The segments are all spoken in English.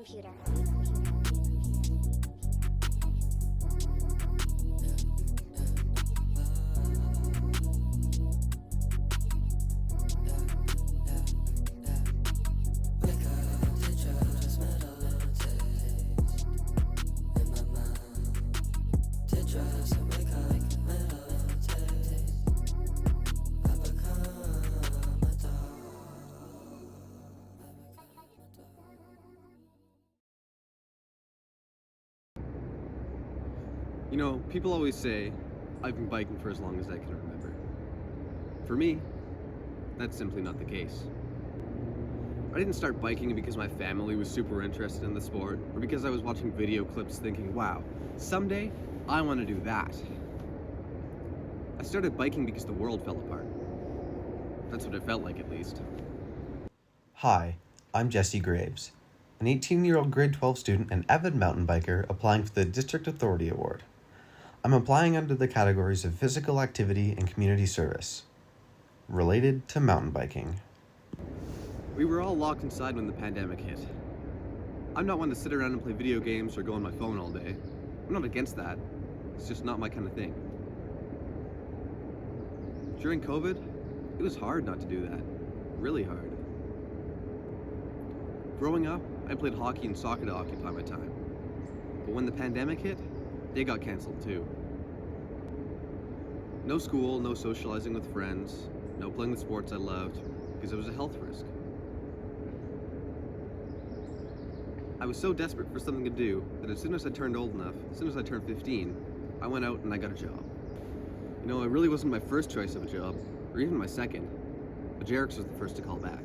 computer. You know, people always say, I've been biking for as long as I can remember. For me, that's simply not the case. I didn't start biking because my family was super interested in the sport, or because I was watching video clips thinking, wow, someday I want to do that. I started biking because the world fell apart. That's what it felt like, at least. Hi, I'm Jesse Graves, an 18-year-old grade 12 student and avid mountain biker applying for the District Authority Award. I'm applying under the categories of physical activity and community service, related to mountain biking. We were all locked inside when the pandemic hit. I'm not one to sit around and play video games or go on my phone all day. I'm not against that. It's just not my kind of thing. During COVID, it was hard not to do that. Really hard. Growing up, I played hockey and soccer to occupy my time. But when the pandemic hit, they got canceled too. No school, no socializing with friends, no playing the sports I loved, because it was a health risk. I was so desperate for something to do that as soon as I turned old enough, as soon as I turned 15, I went out and I got a job. You know, it really wasn't my first choice of a job, or even my second, but Jarek's was the first to call back.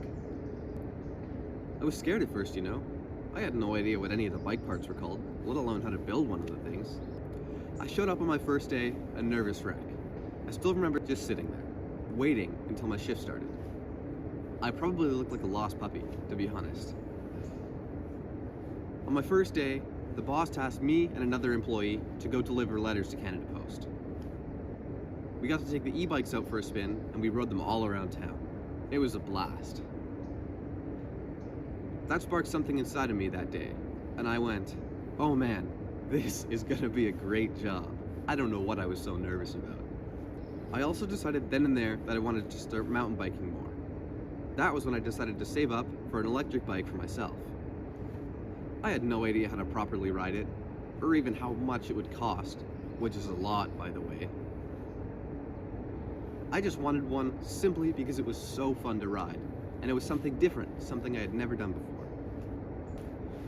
I was scared at first, you know. I had no idea what any of the bike parts were called, let alone how to build one of the things. I showed up on my first day, a nervous wreck. I still remember just sitting there, waiting until my shift started. I probably looked like a lost puppy, to be honest. On my first day, the boss tasked me and another employee to go deliver letters to Canada Post. We got to take the e-bikes out for a spin, and we rode them all around town. It was a blast. That sparked something inside of me that day, and I went, oh man, this is gonna be a great job. I don't know what I was so nervous about. I also decided then and there that I wanted to start mountain biking more. That was when I decided to save up for an electric bike for myself. I had no idea how to properly ride it, or even how much it would cost, which is a lot, by the way. I just wanted one simply because it was so fun to ride, and it was something different, something I had never done before.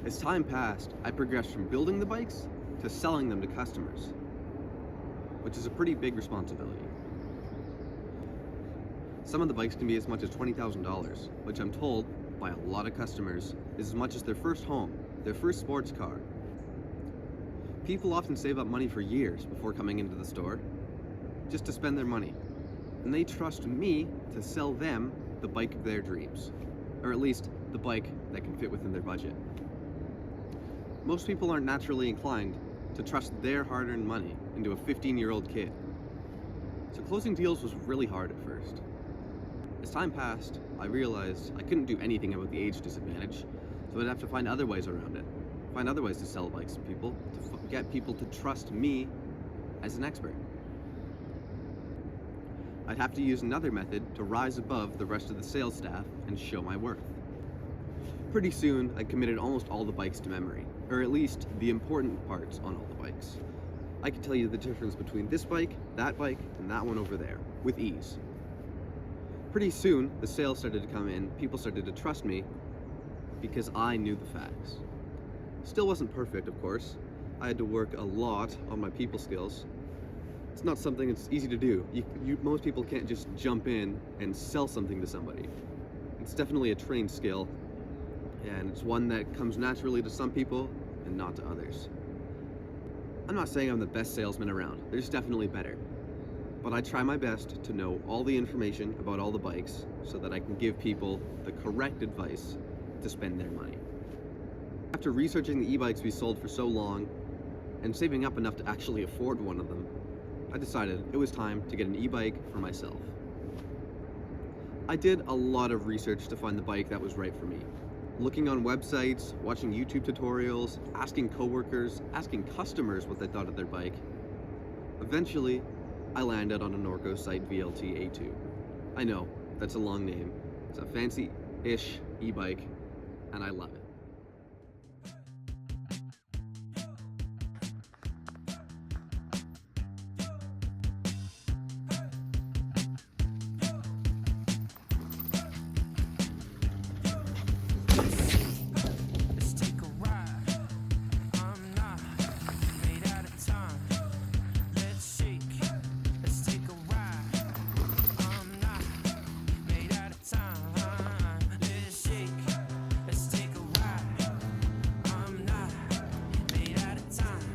As time passed, I progressed from building the bikes to selling them to customers, which is a pretty big responsibility. Some of the bikes can be as much as $20,000, which I'm told by a lot of customers is as much as their first home, their first sports car. People often save up money for years before coming into the store, just to spend their money. And they trust me to sell them the bike of their dreams, or at least the bike that can fit within their budget. Most people aren't naturally inclined to trust their hard-earned money into a 15-year-old kid. So closing deals was really hard at first. As time passed, I realized I couldn't do anything about the age disadvantage, so I'd have to find other ways around it. Find other ways to sell bikes to people, to get people to trust me as an expert. I'd have to use another method to rise above the rest of the sales staff and show my worth. Pretty soon, I committed almost all the bikes to memory, or at least the important parts on all the bikes. I could tell you the difference between this bike, and that one over there, with ease. Pretty soon, the sales started to come in, people started to trust me, because I knew the facts. Still wasn't perfect, of course. I had to work a lot on my people skills. It's not something that's easy to do. Most people can't just jump in and sell something to somebody. It's definitely a trained skill, and it's one that comes naturally to some people and not to others. I'm not saying I'm the best salesman around. There's definitely better. But I try my best to know all the information about all the bikes so that I can give people the correct advice to spend their money. After researching the e-bikes we sold for so long and saving up enough to actually afford one of them, I decided it was time to get an e-bike for myself. I did a lot of research to find the bike that was right for me. Looking on websites, watching YouTube tutorials, asking coworkers, asking customers what they thought of their bike. Eventually, I landed on a Norco Site VLT A2. I know, that's a long name. It's a fancy-ish e-bike, and I love it. Let's take a ride. I'm not made out of time. Let's shake. Let's take a ride. I'm not made out of time. Let's shake. Let's take a ride. I'm not made out of time.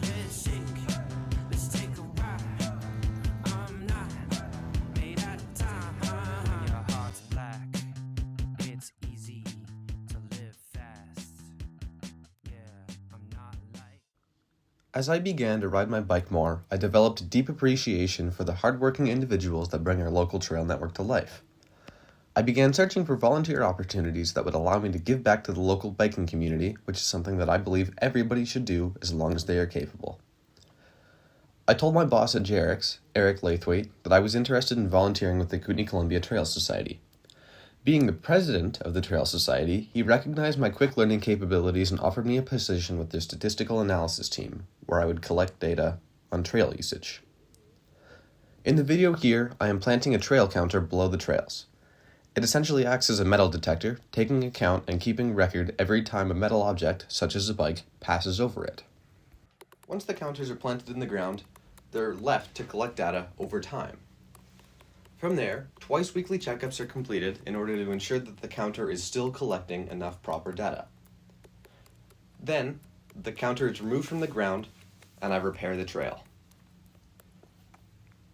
Let's shake. Let's take a ride. I'm not made out of time. Your heart's black. It's easy to live fast. Yeah, I'm not like. As I began to ride my bike more, I developed a deep appreciation for the hardworking individuals that bring our local trail network to life. I began searching for volunteer opportunities that would allow me to give back to the local biking community, which is something that I believe everybody should do as long as they are capable. I told my boss at JRX, Eric Lathwaite, that I was interested in volunteering with the Kootenai Columbia Trail Society. Being the president of the Trail Society, he recognized my quick learning capabilities and offered me a position with their statistical analysis team, where I would collect data on trail usage. In the video here, I am planting a trail counter below the trails. It essentially acts as a metal detector, taking account and keeping record every time a metal object, such as a bike, passes over it. Once the counters are planted in the ground, they're left to collect data over time. From there, twice weekly checkups are completed in order to ensure that the counter is still collecting enough proper data. Then, the counter is removed from the ground, and I repair the trail.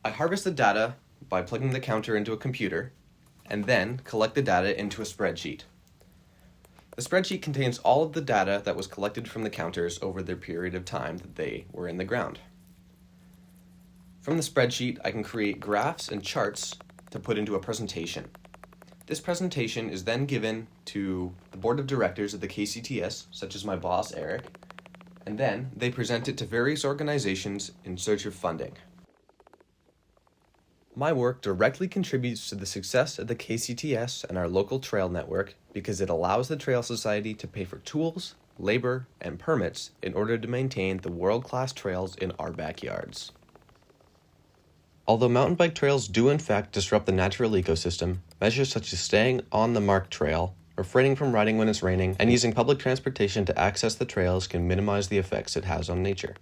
I harvest the data by plugging the counter into a computer, and then collect the data into a spreadsheet. The spreadsheet contains all of the data that was collected from the counters over the period of time that they were in the ground. From the spreadsheet, I can create graphs and charts to put into a presentation. This presentation is then given to the board of directors of the KCTS, such as my boss, Eric, and then they present it to various organizations in search of funding. My work directly contributes to the success of the KCTS and our local trail network because it allows the Trail Society to pay for tools, labor, and permits in order to maintain the world-class trails in our backyards. Although mountain bike trails do in fact disrupt the natural ecosystem, measures such as staying on the marked trail, refraining from riding when it's raining, and using public transportation to access the trails can minimize the effects it has on nature.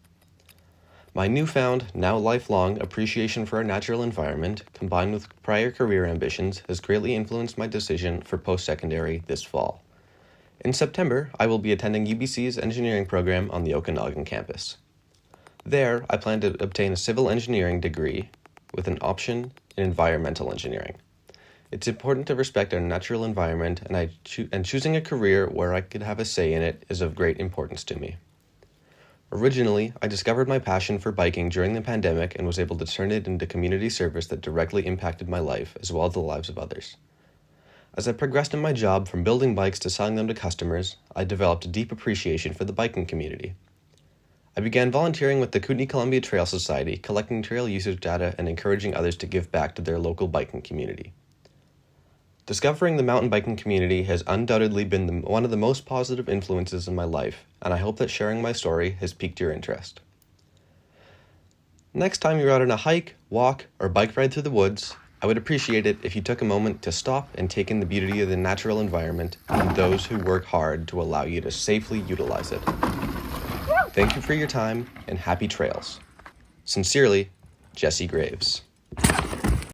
My newfound, now lifelong, appreciation for our natural environment, combined with prior career ambitions, has greatly influenced my decision for post-secondary this fall. In September, I will be attending UBC's engineering program on the Okanagan campus. There, I plan to obtain a civil engineering degree with an option in environmental engineering. It's important to respect our natural environment, and choosing a career where I could have a say in it is of great importance to me. Originally, I discovered my passion for biking during the pandemic and was able to turn it into community service that directly impacted my life as well as the lives of others. As I progressed in my job from building bikes to selling them to customers, I developed a deep appreciation for the biking community. I began volunteering with the Kootenai Columbia Trail Society, collecting trail usage data and encouraging others to give back to their local biking community. Discovering the mountain biking community has undoubtedly been one of the most positive influences in my life, and I hope that sharing my story has piqued your interest. Next time you're out on a hike, walk, or bike ride through the woods, I would appreciate it if you took a moment to stop and take in the beauty of the natural environment and those who work hard to allow you to safely utilize it. Thank you for your time, and happy trails. Sincerely, Jesse Graves.